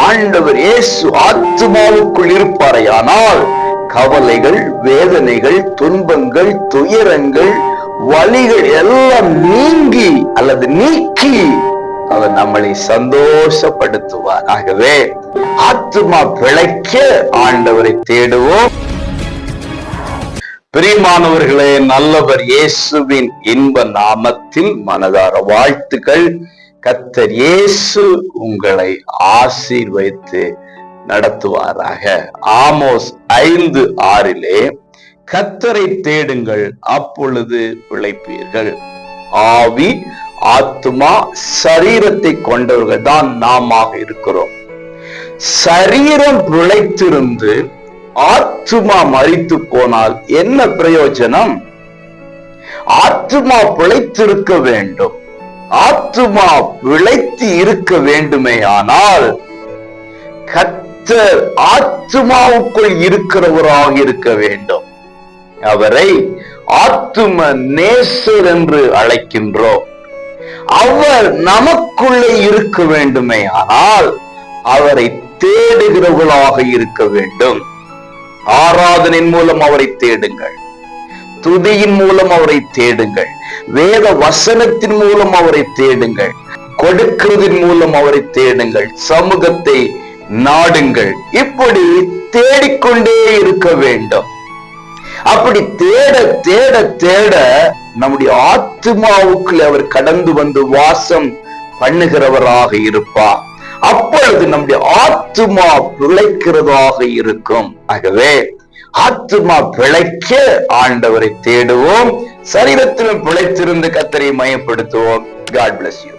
ஆண்டவர் இயேசு ஆத்துமாவுக்குள் இருப்பாரையானால் கவலைகள், வேதனைகள், துன்பங்கள், துயரங்கள், வலிகள் எல்லாம் நீங்கி அல்லது நீக்கி அவர் நம்மளை சந்தோஷப்படுத்துவார். ஆகவே ஆத்துமா பிழைக்க ஆண்டவரை தேடுவோம். பிரியமானவர்களே, நல்லவர் இயேசுவின் இன்ப நாமத்தில் மனதார வாழ்த்துக்கள். கர்த்தர் இயேசு உங்களை ஆசீர்வதித்து நடத்துவாராக. ஆமோஸ் 5:6 கர்த்தரை தேடுங்கள், அப்பொழுது பிழைப்பீர்கள். ஆவி, ஆத்துமா, சரீரத்தை கொண்டவர்கள் தான் நாம இருக்கிறோம். சரீரம் பிழைத்திருந்து ஆத்துமா மரித்து போனால் என்ன பிரயோஜனம்? ஆத்துமா பிழைத்திருக்க வேண்டும். ஆத்துமா பிழைத்து இருக்க வேண்டுமே ஆனால் கர்த்தர் ஆத்துமாவுக்குள் இருக்கிறவராக இருக்க வேண்டும். அவரை ஆத்தும நேசர் என்று அழைக்கின்றோம். அவர் நமக்குள்ளே இருக்க வேண்டுமே ஆனால் அவரை தேடுகிறவர்களாக இருக்க வேண்டும். ஆராதனையின் மூலம் அவரை தேடுங்கள், துதியின் மூலம் அவரை தேடுங்கள், வேத வசனத்தின் மூலம் அவரை தேடுங்கள், கொடுக்கிறதின் மூலம் அவரை தேடுங்கள், சமூகத்தை நாடுங்கள். இப்படி தேடிக்கொண்டே இருக்க வேண்டும். அப்படி தேட தேட தேட நம்முடைய ஆத்துமாவுக்குள் அவர் கடந்து வந்து வாசம் பண்ணுகிறவராக இருப்பார். அப்பொழுது நம்முடைய ஆத்துமா பிழைக்கிறதாக இருக்கும். ஆகவே ஆத்துமா பிழைக்க ஆண்டவரை தேடுவோம். சரீரத்திலும் பிழைத்திருந்து கர்த்தரை மயப்படுத்துவோம். God bless you.